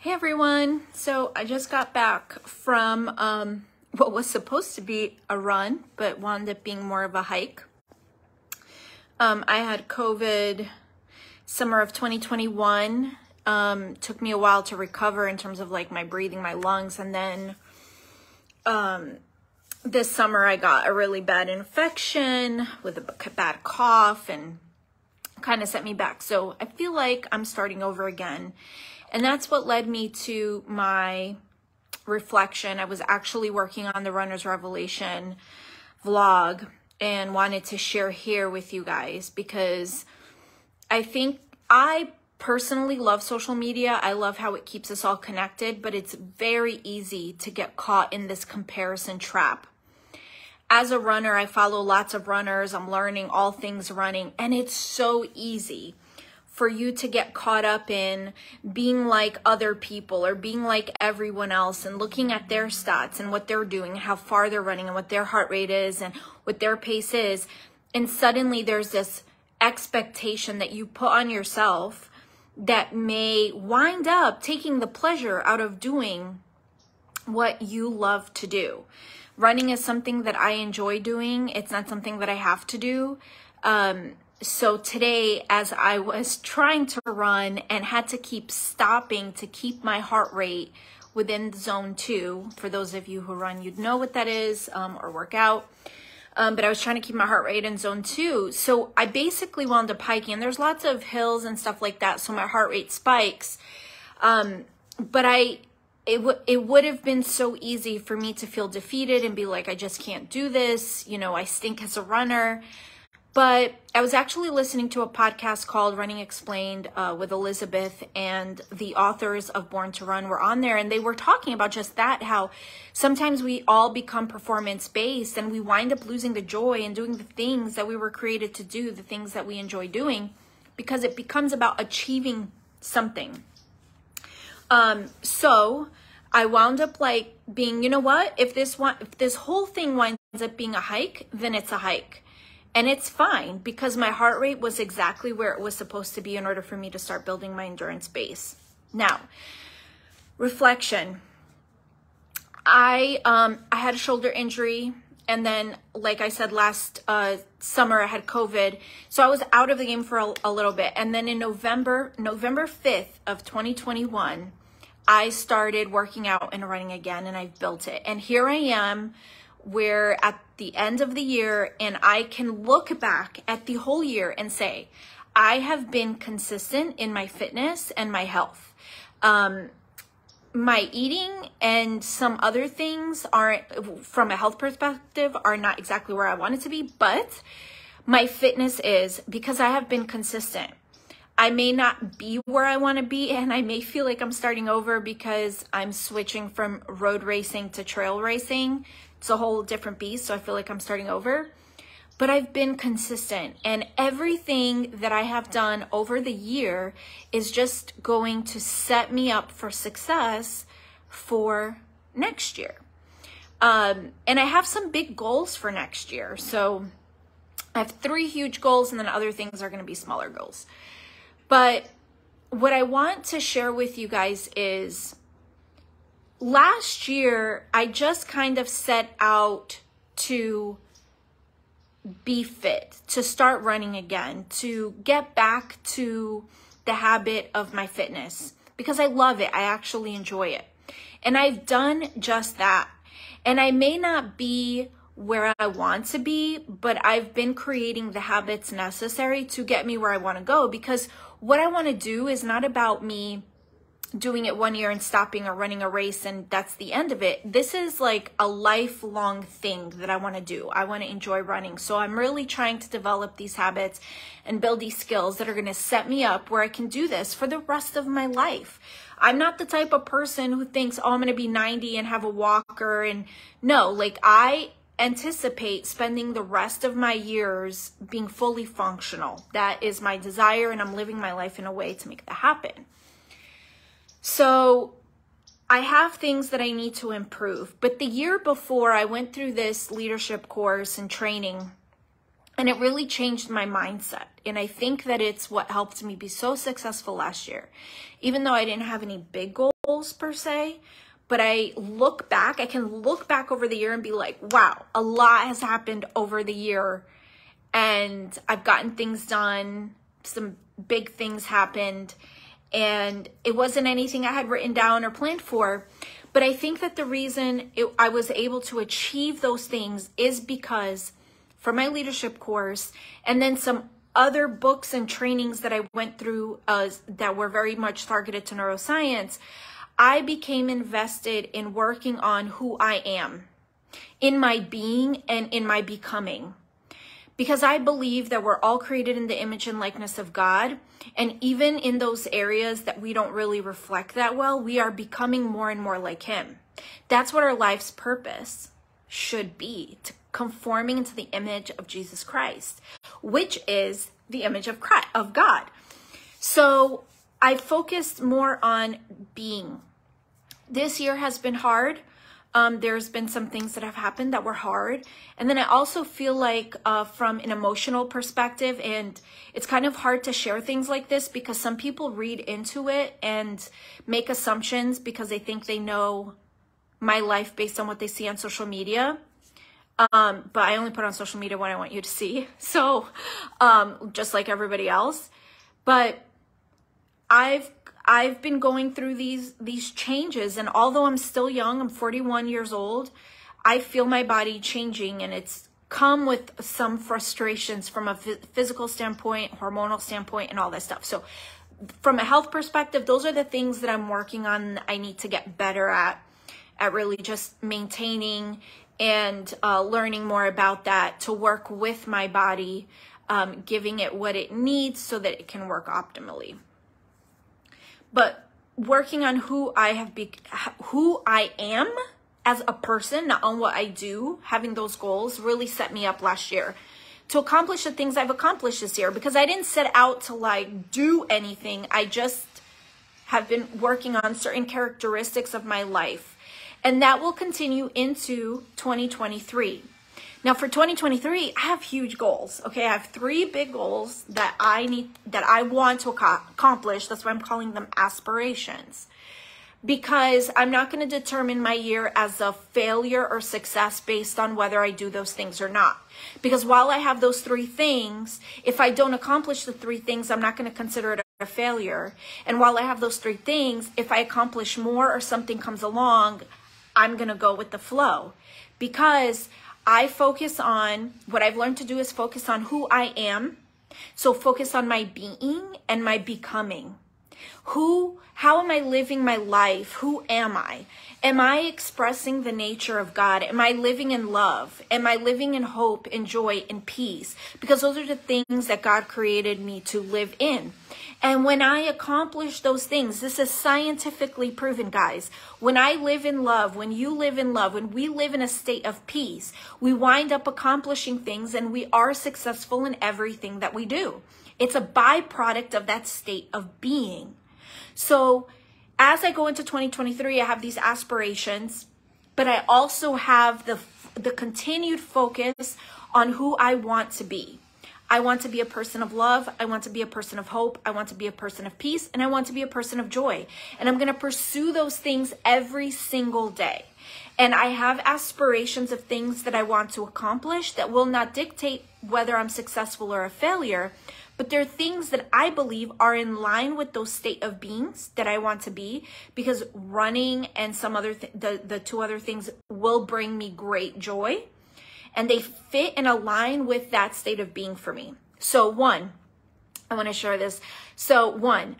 Hey everyone, so I just got back from what was supposed to be a run, but wound up being more of a hike. I had COVID summer of 2021. Took me a while to recover in terms of like my breathing, my lungs, and then this summer I got a really bad infection with a bad cough and kind of set me back. So I feel like I'm starting over again. And that's what led me to my reflection. I was actually working on the Runner's Revelation vlog and wanted to share here with you guys because I think I personally love social media. I love how it keeps us all connected, but it's very easy to get caught in this comparison trap. As a runner, I follow lots of runners. I'm learning all things running, and it's so easy for you to get caught up in being like other people or being like everyone else and looking at their stats and what they're doing, how far they're running and what their heart rate is and what their pace is. And suddenly there's this expectation that you put on yourself that may wind up taking the pleasure out of doing what you love to do. Running is something that I enjoy doing. It's not something that I have to do. So today, as I was trying to run and had to keep stopping to keep my heart rate within zone 2, for those of you who run, you'd know what that is, or work out. But I was trying to keep my heart rate in zone 2. So I basically wound up hiking, and there's lots of hills and stuff like that, so my heart rate spikes. But it would have been so easy for me to feel defeated and be like, I just can't do this. You know, I stink as a runner. But I was actually listening to a podcast called Running Explained with Elizabeth, and the authors of Born to Run were on there, and they were talking about just that, how sometimes we all become performance-based and we wind up losing the joy in doing the things that we were created to do, the things that we enjoy doing, because it becomes about achieving something. So I wound up like being, you know what, if this whole thing winds up being a hike, then it's a hike. And it's fine because my heart rate was exactly where it was supposed to be in order for me to start building my endurance base. Now, reflection. I had a shoulder injury, and then, like I said, last summer I had COVID. So I was out of the game for a little bit. And then in November 5th of 2021, I started working out and running again, and I've built it. And here I am, we're at the end of the year, and I can look back at the whole year and say, I have been consistent in my fitness and my health. My eating and some other things aren't, from a health perspective, are not exactly where I want it to be, but my fitness is, because I have been consistent. I may not be where I want to be, and I may feel like I'm starting over because I'm switching from road racing to trail racing. It's a whole different beast, so I feel like I'm starting over. But I've been consistent, and everything that I have done over the year is just going to set me up for success for next year. And I have some big goals for next year. So I have 3 huge goals, and then other things are going to be smaller goals. But what I want to share with you guys is, last year, I just kind of set out to be fit, to start running again, to get back to the habit of my fitness, because I love it. I actually enjoy it. And I've done just that. And I may not be where I want to be, but I've been creating the habits necessary to get me where I want to go, because what I want to do is not about me doing it 1 year and stopping or running a race and that's the end of it. This is like a lifelong thing that I want to do. I want to enjoy running. So I'm really trying to develop these habits and build these skills that are going to set me up where I can do this for the rest of my life. I'm not the type of person who thinks, oh, I'm going to be 90 and have a walker. And no, like, I anticipate spending the rest of my years being fully functional. That is my desire, and I'm living my life in a way to make that happen. So I have things that I need to improve. But the year before, I went through this leadership course and training, and it really changed my mindset. And I think that it's what helped me be so successful last year. Even though I didn't have any big goals, goals per se, but I can look back over the year and be like, wow, a lot has happened over the year and I've gotten things done. Some big things happened and it wasn't anything I had written down or planned for. But I think that the reason I was able to achieve those things is because from my leadership course and then some other books and trainings that I went through that were very much targeted to neuroscience, I became invested in working on who I am, in my being and in my becoming. Because I believe that we're all created in the image and likeness of God. And even in those areas that we don't really reflect that well, we are becoming more and more like him. That's what our life's purpose should be, to conforming into the image of Jesus Christ, which is the image of God. So I focused more on being. This year has been hard. There's been some things that have happened that were hard. And then I also feel like from an emotional perspective, and it's kind of hard to share things like this because some people read into it and make assumptions because they think they know my life based on what they see on social media. But I only put on social media what I want you to see. So just like everybody else. But I've been going through these changes, and although I'm still young, I'm 41 years old, I feel my body changing, and it's come with some frustrations from a physical standpoint, hormonal standpoint, and all that stuff. So from a health perspective, those are the things that I'm working on. I need to get better at really just maintaining and learning more about that to work with my body, giving it what it needs so that it can work optimally. But working on who I am as a person, not on what I do, having those goals really set me up last year to accomplish the things I've accomplished this year, because I didn't set out to like do anything. I just have been working on certain characteristics of my life, and that will continue into 2023. Now for 2023, I have huge goals. Okay, I have 3 big goals that I want to accomplish. That's why I'm calling them aspirations. Because I'm not going to determine my year as a failure or success based on whether I do those things or not. Because while I have those 3 things, if I don't accomplish the 3 things, I'm not going to consider it a failure. And while I have those 3 things, if I accomplish more or something comes along, I'm going to go with the flow. Because I focus on, what I've learned to do is focus on who I am. So focus on my being and my becoming. How am I living my life? Who am I? Am I expressing the nature of God? Am I living in love? Am I living in hope and joy and peace? Because those are the things that God created me to live in. And when I accomplish those things, this is scientifically proven, guys. When I live in love, when you live in love, when we live in a state of peace, we wind up accomplishing things and we are successful in everything that we do. It's a byproduct of that state of being. So as I go into 2023, I have these aspirations, but I also have the continued focus on who I want to be. I want to be a person of love. I want to be a person of hope. I want to be a person of peace. And I want to be a person of joy. And I'm going to pursue those things every single day. And I have aspirations of things that I want to accomplish that will not dictate whether I'm successful or a failure. But they're things that I believe are in line with those state of beings that I want to be, because running and some other the 2 other things will bring me great joy. And they fit and align with that state of being for me. So 1, I want to share this. So 1,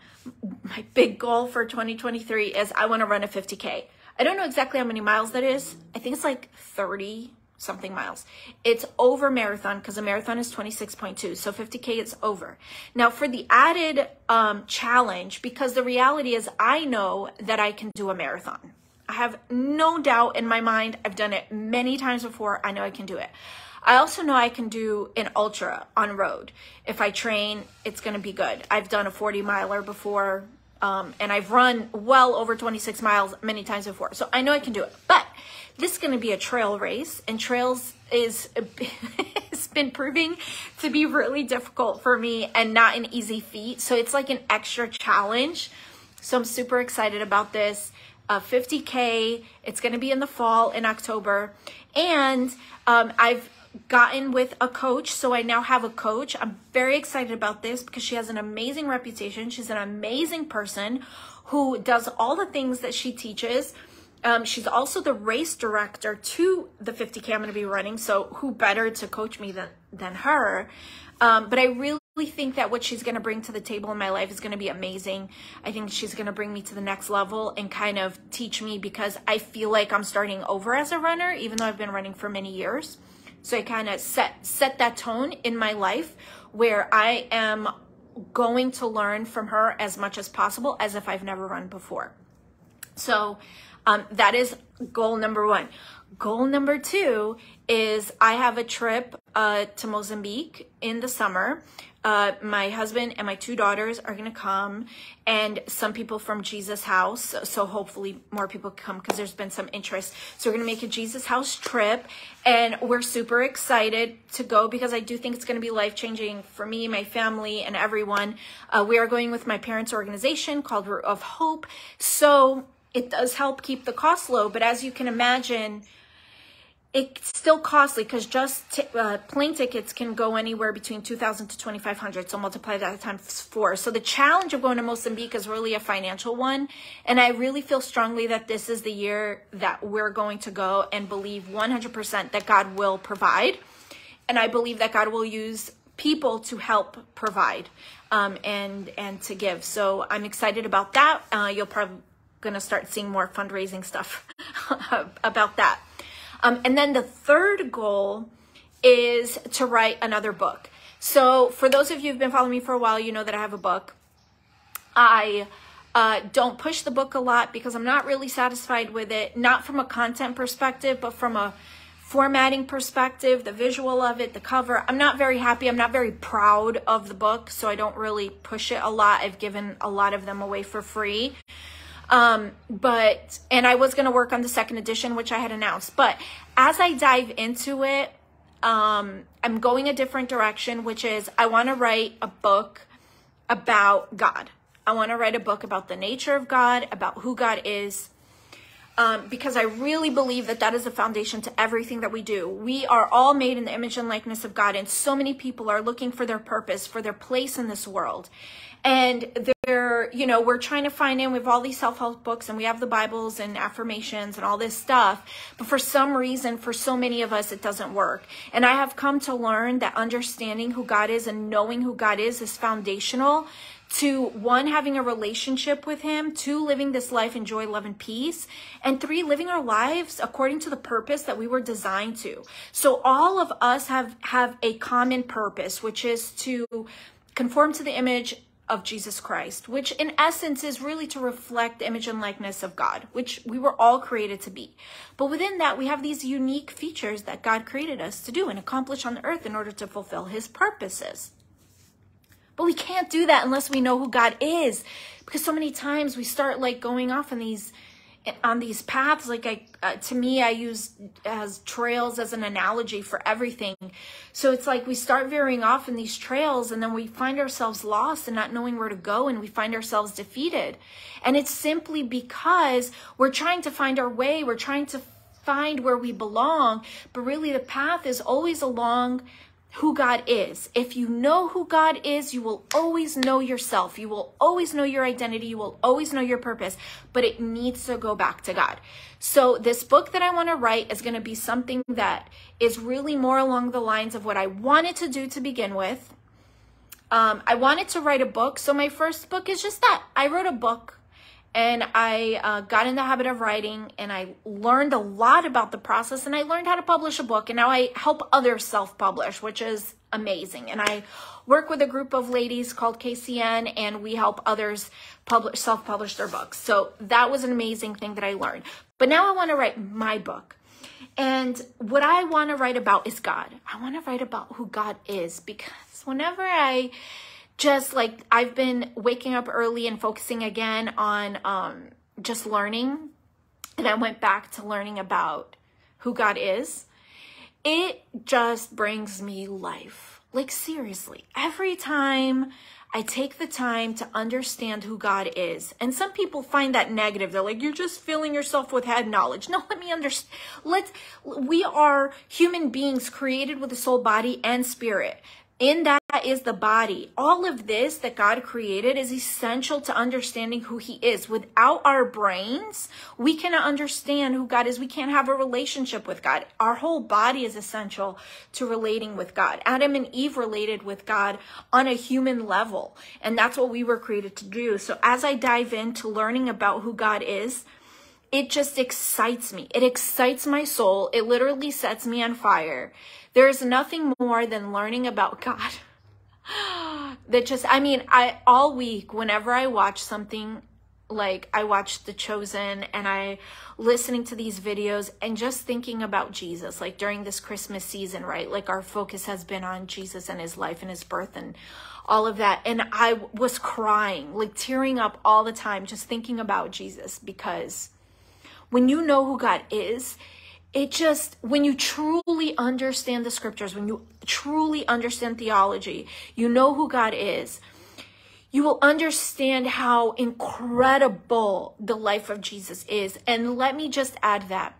my big goal for 2023 is I want to run a 50K. I don't know exactly how many miles that is. I think it's like 30 something miles. It's over marathon because a marathon is 26.2. So 50K is over. Now for the added challenge, because the reality is I know that I can do a marathon. I have no doubt in my mind. I've done it many times before. I know I can do it. I also know I can do an ultra on road. If I train, it's going to be good. I've done a 40 miler before, and I've run well over 26 miles many times before. So I know I can do it. But this is going to be a trail race, and trails it's been proving to be really difficult for me and not an easy feat. So it's like an extra challenge. So I'm super excited about this. 50K, it's going to be in the fall in October. And I've gotten with a coach, so I now have a coach. I'm very excited about this because she has an amazing reputation. She's an amazing person who does all the things that she teaches. She's also the race director to the 50K I'm going to be running, so who better to coach me than her? But I really think that what she's going to bring to the table in my life is going to be amazing. I think she's going to bring me to the next level and kind of teach me, because I feel like I'm starting over as a runner, even though I've been running for many years. So I kind of set that tone in my life where I am going to learn from her as much as possible, as if I've never run before. So that is goal number one. Goal number two is I have a trip to Mozambique in the summer. My husband and my 2 daughters are going to come, and some people from Jesus House. So hopefully more people come, because there's been some interest. So we're going to make a Jesus House trip, and we're super excited to go, because I do think it's going to be life-changing for me, my family, and everyone. We are going with my parents' organization called Root of Hope. So it does help keep the cost low, but as you can imagine, it's still costly, because just plane tickets can go anywhere between $2,000 to $2,500. So multiply that times 4. So the challenge of going to Mozambique is really a financial one. And I really feel strongly that this is the year that we're going to go, and believe 100% that God will provide. And I believe that God will use people to help provide and to give. So I'm excited about that. You'll probably going to start seeing more fundraising stuff about that. And then the third goal is to write another book. So for those of you who've been following me for a while, you know that I have a book. I don't push the book a lot because I'm not really satisfied with it, not from a content perspective, but from a formatting perspective, the visual of it, the cover. I'm not very happy. I'm not very proud of the book, so I don't really push it a lot. I've given a lot of them away for free. And I was going to work on the 2nd edition, which I had announced, but as I dive into it, I'm going a different direction, which is I want to write a book about God. I want to write a book about the nature of God, about who God is, because I really believe that that is the foundation to everything that we do. We are all made in the image and likeness of God, and so many people are looking for their purpose, for their place in this world. And we're trying to find in with all these self-help books, and we have the Bibles and affirmations and all this stuff. But for some reason, for so many of us, it doesn't work. And I have come to learn that understanding who God is and knowing who God is foundational to 1, having a relationship with him, 2, living this life in joy, love, and peace, and 3, living our lives according to the purpose that we were designed to. So all of us have a common purpose, which is to conform to the image of Jesus Christ, which in essence is really to reflect the image and likeness of God, which we were all created to be. But within that, we have these unique features that God created us to do and accomplish on the earth in order to fulfill his purposes. But we can't do that unless we know who God is, because so many times we start like going off on these paths. Like to me, I use as trails as an analogy for everything. So it's like we start veering off in these trails, and then we find ourselves lost and not knowing where to go, and we find ourselves defeated. And it's simply because we're trying to find our way. We're trying to find where we belong, but really the path is always along who God is. If you know who God is, you will always know yourself. You will always know your identity. You will always know your purpose, but it needs to go back to God. So this book that I want to write is going to be something that is really more along the lines of what I wanted to do to begin with. I wanted to write a book. So my first book is just that. I wrote a book, and I got in the habit of writing, and I learned a lot about the process, and I learned how to publish a book, and now I help others self-publish, which is amazing. And I work with a group of ladies called KCN, and we help others self-publish their books. So that was an amazing thing that I learned. But now I want to write my book. And what I want to write about is God. I want to write about who God is, because whenever I've been waking up early and focusing again on just learning, and I went back to learning about who God is, it just brings me life. Like seriously, every time I take the time to understand who God is. And some people find that negative. They're like, you're just filling yourself with head knowledge. No, let me understand. We are human beings created with a soul, body, and spirit. In that is the body. All of this that God created is essential to understanding who he is. Without our brains, we cannot understand who God is. We can't have a relationship with God. Our whole body is essential to relating with God. Adam and Eve related with God on a human level, and that's what we were created to do. So as I dive into learning about who God is, it just excites me. It excites my soul. It literally sets me on fire. There is nothing more than learning about God. That just, all week, whenever I watch something, like I watch The Chosen and I listening to these videos and just thinking about Jesus, like during this Christmas season, right? Like our focus has been on Jesus and his life and his birth and all of that. And I was crying, like tearing up all the time, just thinking about Jesus, because when you know who God is, when you truly understand the scriptures, when you truly understand theology, you know who God is, you will understand how incredible the life of Jesus is. And let me just add that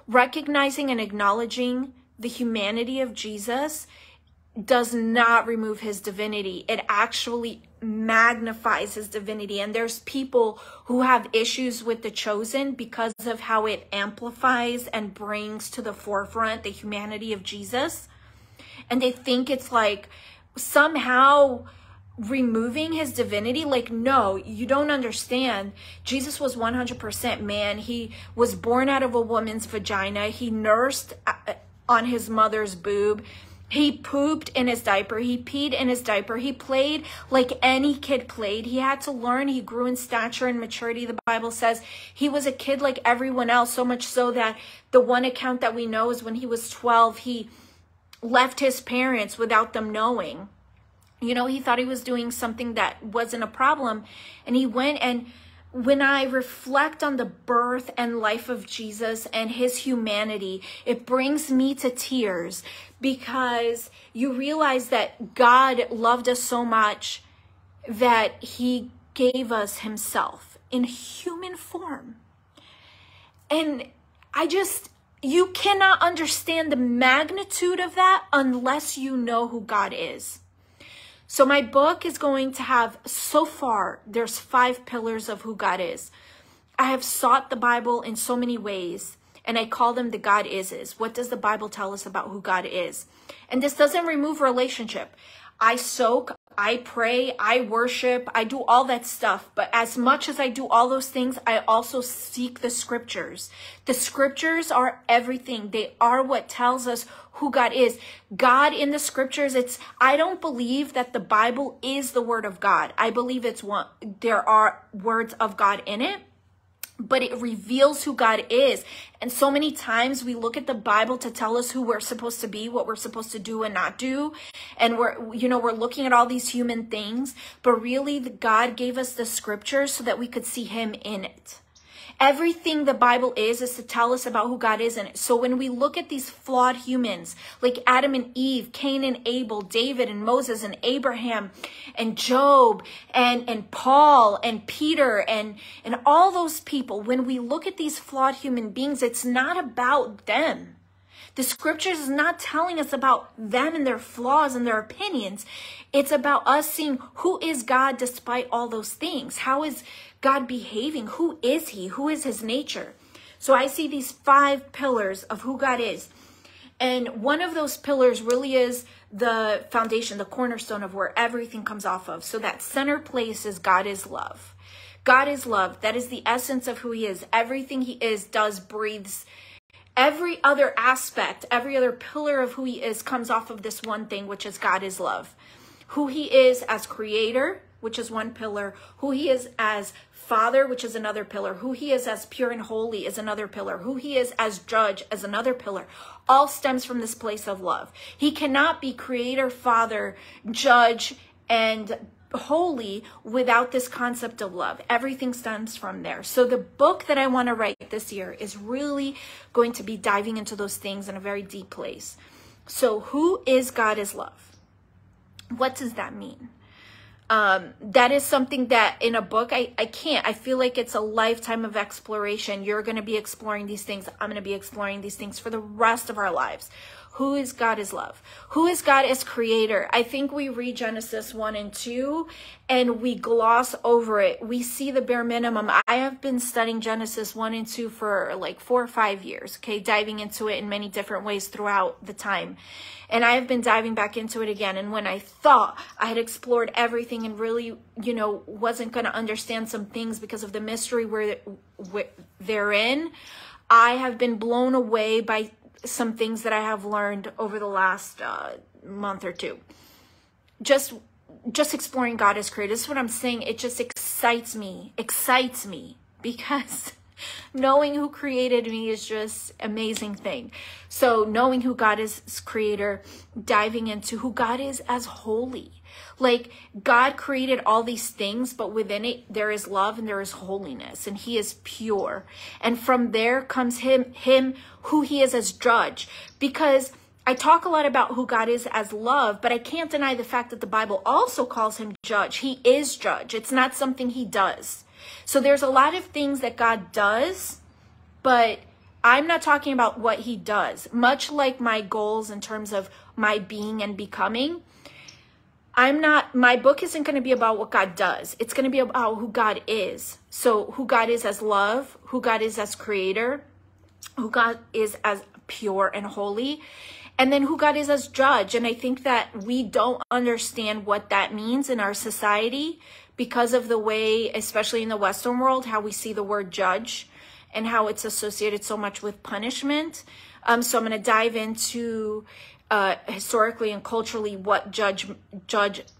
recognizing and acknowledging the humanity of Jesus does not remove his divinity. It actually magnifies his divinity. And there's people who have issues with The Chosen because of how it amplifies and brings to the forefront the humanity of Jesus. And they think it's like somehow removing his divinity. Like, no, you don't understand. Jesus was 100% man. He was born out of a woman's vagina. He nursed on his mother's boob. He pooped in his diaper. He peed in his diaper. He played like any kid played. He had to learn. He grew in stature and maturity. The Bible says he was a kid like everyone else, so much so that the one account that we know is when he was 12, he left his parents without them knowing. You know, he thought he was doing something that wasn't a problem. And he went, and when I reflect on the birth and life of Jesus and his humanity, it brings me to tears, because you realize that God loved us so much that he gave us himself in human form. And you cannot understand the magnitude of that unless you know who God is. So my book is going to have, so far, there's 5 pillars of who God is. I have sought the Bible in so many ways, and I call them the God is. What does the Bible tell us about who God is? And this doesn't remove relationship. I soak, I pray, I worship, I do all that stuff. But as much as I do all those things, I also seek the scriptures. The scriptures are everything. They are what tells us who God is. God in the scriptures, I don't believe that the Bible is the word of God. I believe there are words of God in it, but it reveals who God is. And so many times we look at the Bible to tell us who we're supposed to be, what we're supposed to do and not do. And we're looking at all these human things, but really God gave us the scriptures so that we could see him in it. Everything the Bible is to tell us about who God is in it. So when we look at these flawed humans like Adam and Eve, Cain and Abel, David and Moses and Abraham and Job and Paul and Peter and all those people, when we look at these flawed human beings, it's not about them. The scriptures is not telling us about them and their flaws and their opinions. It's about us seeing who is God despite all those things. How is God behaving? Who is he? Who is his nature? So I see these 5 pillars of who God is. And one of those pillars really is the foundation, the cornerstone of where everything comes off of. So that center place is God is love. God is love. That is the essence of who he is. Everything he is, does, breathes. Every other aspect, every other pillar of who he is comes off of this one thing, which is God is love. Who he is as creator, which is one pillar. Who he is as Father, which is another pillar. Who he is as pure and holy is another pillar. Who he is as judge is another pillar. All stems from this place of love. He cannot be creator, father, judge, and holy without this concept of love. Everything stems from there. So the book that I want to write this year is really going to be diving into those things in a very deep place. So who is God is love? What does that mean? That is something that in a book, I can't. I feel like it's a lifetime of exploration. You're going to be exploring these things. I'm going to be exploring these things for the rest of our lives. Who is God as love? Who is God as creator? I think we read Genesis 1 and 2 and we gloss over it. We see the bare minimum. I have been studying Genesis 1 and 2 for like 4 or 5 years, okay, diving into it in many different ways throughout the time. And I have been diving back into it again. And when I thought I had explored everything and really, you know, wasn't going to understand some things because of the mystery where they're in, I have been blown away by some things that I have learned over the last month or two. Just exploring God as creator. This is what I'm saying. It just excites me because knowing who created me is just amazing thing. So knowing who God is as creator, diving into who God is as holy. Like God created all these things, but within it, there is love and there is holiness and he is pure. And from there comes him who he is as judge, because I talk a lot about who God is as love, but I can't deny the fact that the Bible also calls him judge. He is judge. It's not something he does. So there's a lot of things that God does, but I'm not talking about what he does. Much like my goals in terms of my being and becoming, my book isn't going to be about what God does. It's going to be about who God is. So who God is as love, who God is as creator, who God is as pure and holy, and then who God is as judge. And I think that we don't understand what that means in our society because of the way, especially in the Western world, how we see the word judge and how it's associated so much with punishment. So I'm going to dive into historically and culturally what judge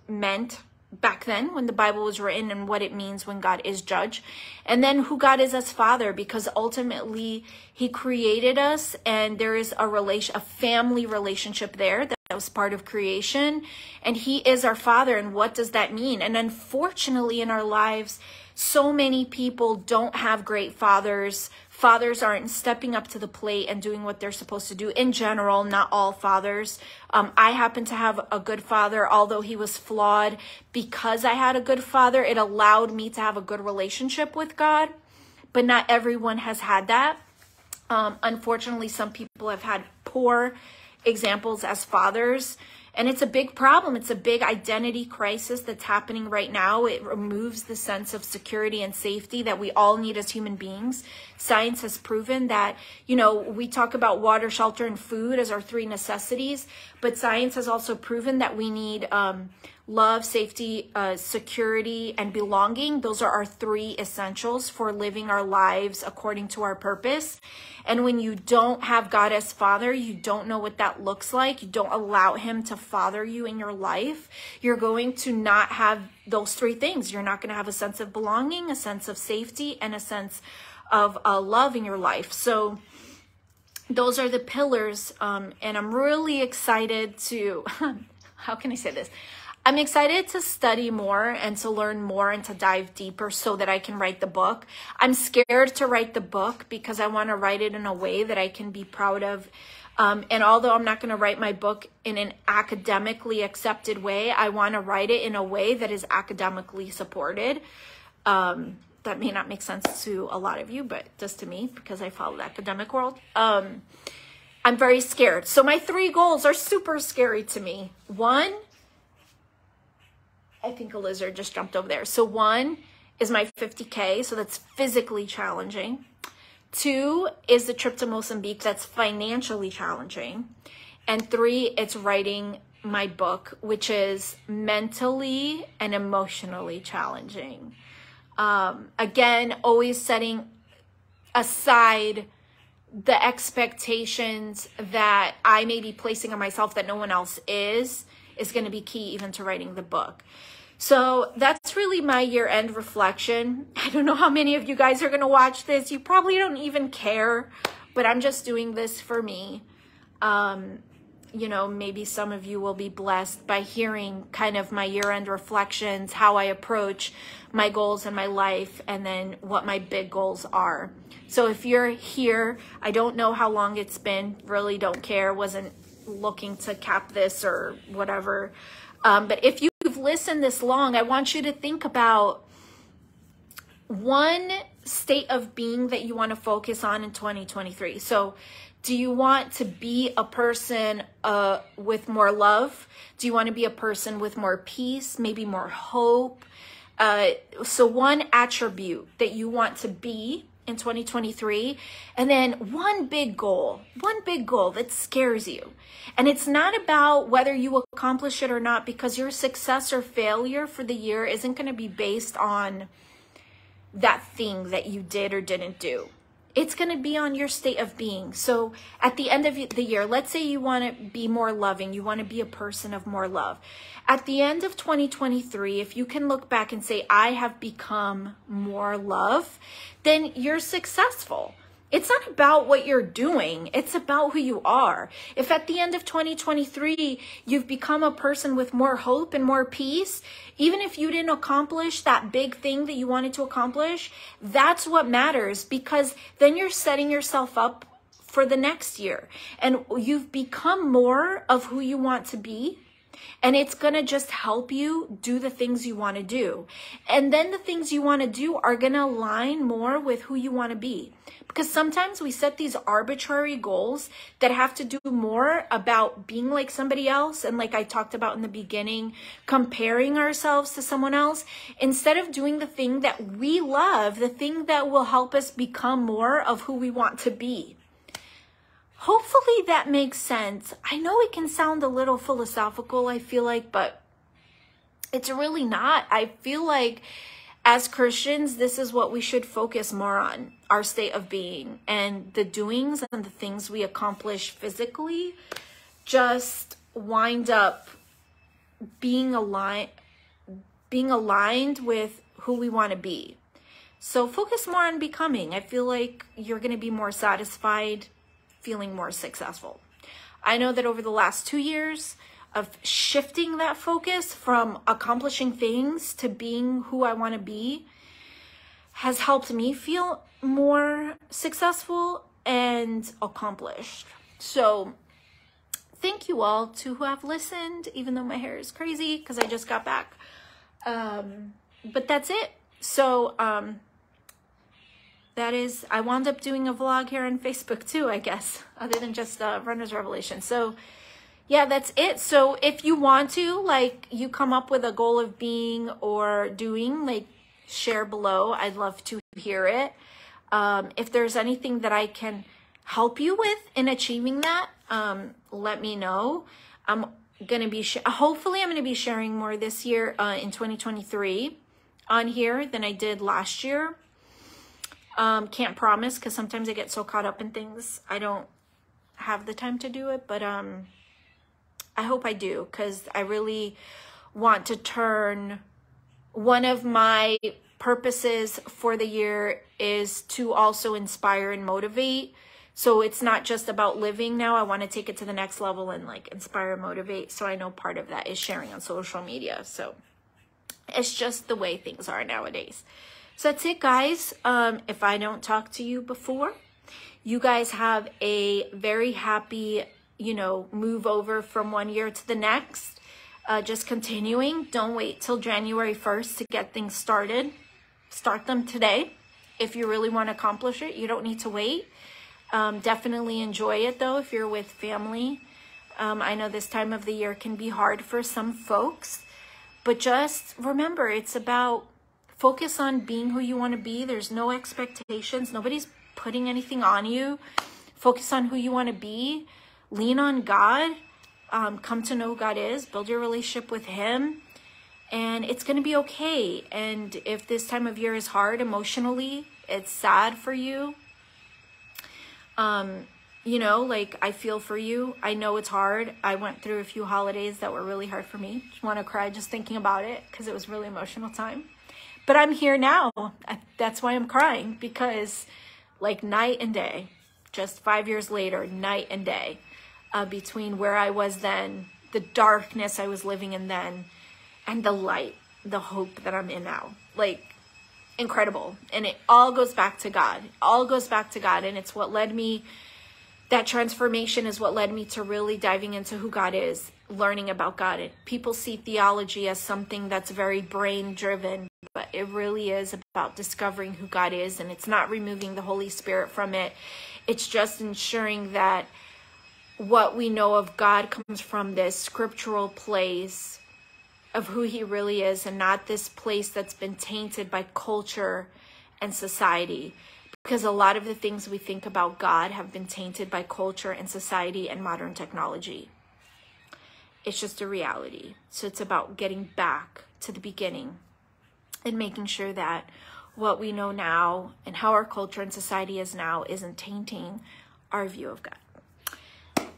meant back then when the Bible was written and what it means when God is judge. And then who God is as father, because ultimately he created us and there is a family relationship there that was part of creation. And he is our father. And what does that mean? And unfortunately in our lives, so many people don't have great fathers. Fathers aren't stepping up to the plate and doing what they're supposed to do in general, not all fathers. I happen to have a good father, although he was flawed. Because I had a good father, it allowed me to have a good relationship with God. But not everyone has had that. Unfortunately, some people have had poor examples as fathers. And it's a big problem. It's a big identity crisis that's happening right now. It removes the sense of security and safety that we all need as human beings. Science has proven that, you know, we talk about water, shelter, and food as our 3 necessities, but science has also proven that we need love, safety, security, and belonging. Those are our 3 essentials for living our lives according to our purpose. And when you don't have God as father, you don't know what that looks like. You don't allow him to father you in your life. You're going to not have those 3 things. You're not going to have a sense of belonging, a sense of safety, and a sense of love in your life. So those are the pillars. And I'm really excited to, how can I say this? I'm excited to study more and to learn more and to dive deeper so that I can write the book. I'm scared to write the book because I want to write it in a way that I can be proud of. And although I'm not going to write my book in an academically accepted way, I want to write it in a way that is academically supported. That may not make sense to a lot of you, but just to me, because I follow the academic world. I'm very scared. So my 3 goals are super scary to me. 1, I think a lizard just jumped over there. So 1 is my 50K. So that's physically challenging. 2 is the trip to Mozambique. That's financially challenging. And 3, it's writing my book, which is mentally and emotionally challenging. Again, always setting aside the expectations that I may be placing on myself that no one else is going to be key even to writing the book. So that's really my year-end reflection. I don't know how many of you guys are going to watch this. You probably don't even care, but I'm just doing this for me. You know, maybe some of you will be blessed by hearing kind of my year-end reflections, how I approach my goals in my life, and then what my big goals are. So if you're here, I don't know how long it's been, really don't care, wasn't looking to cap this or whatever. But if you've listened this long, I want you to think about one state of being that you want to focus on in 2023. So do you want to be a person with more love? Do you want to be a person with more peace, maybe more hope? So one attribute that you want to be in 2023, and then one big goal that scares you. And it's not about whether you accomplish it or not, because your success or failure for the year isn't going to be based on that thing that you did or didn't do. It's going to be on your state of being. So at the end of the year, let's say you want to be more loving, you want to be a person of more love. At the end of 2023, if you can look back and say, I have become more love, then you're successful. It's not about what you're doing. It's about who you are. If at the end of 2023, you've become a person with more hope and more peace, even if you didn't accomplish that big thing that you wanted to accomplish, that's what matters, because then you're setting yourself up for the next year. And you've become more of who you want to be. And it's going to just help you do the things you want to do. And then the things you want to do are going to align more with who you want to be. Because sometimes we set these arbitrary goals that have to do more about being like somebody else. And like I talked about in the beginning, comparing ourselves to someone else, instead of doing the thing that we love, the thing that will help us become more of who we want to be. Hopefully that makes sense. I know it can sound a little philosophical, I feel like, but it's really not. I feel like as Christians, this is what we should focus more on, our state of being, and the doings and the things we accomplish physically just wind up being aligned with who we want to be. So focus more on becoming. I feel like you're going to be more satisfied, feeling more successful. I know that over the last 2 years of shifting that focus from accomplishing things to being who I want to be has helped me feel more successful and accomplished. So thank you all to who have listened, even though my hair is crazy because I just got back. But that's it. So that is, I wound up doing a vlog here on Facebook too, I guess, other than just Runner's Revelation. So yeah, that's it. So if you want to, like, you come up with a goal of being or doing, like, share below. I'd love to hear it. If there's anything that I can help you with in achieving that, let me know. I'm going to be, hopefully I'm going to be sharing more this year in 2023 on here than I did last year. Can't promise, because sometimes I get so caught up in things I don't have the time to do it, but I hope I do, because I really want to turn, one of my purposes for the year is to also inspire and motivate. So it's not just about living now. I want to take it to the next level and like inspire and motivate. So I know part of that is sharing on social media. So it's just the way things are nowadays. So that's it, guys. If I don't talk to you before, you guys have a very happy, move over from one year to the next. Just continuing. Don't wait till January 1st to get things started. Start them today. If you really want to accomplish it, you don't need to wait. Definitely enjoy it though if you're with family. I know this time of the year can be hard for some folks, but just remember, it's about focus on being who you want to be. There's no expectations. Nobody's putting anything on you. Focus on who you want to be. Lean on God. Come to know who God is. Build your relationship with Him. And it's going to be okay. And if this time of year is hard emotionally, it's sad for you, like, I feel for you. I know it's hard. I went through a few holidays that were really hard for me. Just want to cry just thinking about it because it was a really emotional time. But I'm here now. That's why I'm crying, because like night and day, just 5 years later, night and day, between where I was then, the darkness I was living in then, and the light, the hope that I'm in now. Like, incredible. And it all goes back to God. It all goes back to God. And it's what led me, that transformation is what led me to really diving into who God is. learning about God. People see theology as something that's very brain driven, but it really is about discovering who God is, and it's not removing the Holy Spirit from it. It's just ensuring that what we know of God comes from this scriptural place of who he really is, and not this place that's been tainted by culture and society. Because a lot of the things we think about God have been tainted by culture and society and modern technology. It's just a reality. So it's about getting back to the beginning and making sure that what we know now and how our culture and society is now isn't tainting our view of God.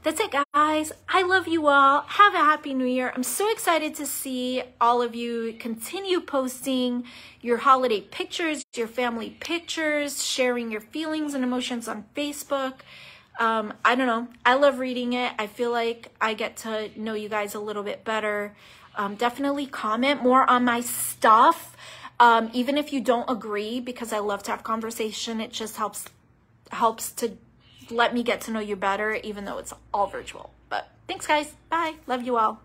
That's it, guys. I love you all. Have a happy new year. I'm so excited to see all of you continue posting your holiday pictures, your family pictures, sharing your feelings and emotions on Facebook. I don't know. I love reading it. I feel like I get to know you guys a little bit better. Definitely comment more on my stuff. Even if you don't agree, because I love to have conversation. It just helps to let me get to know you better, even though it's all virtual. But thanks, guys. Bye. Love you all.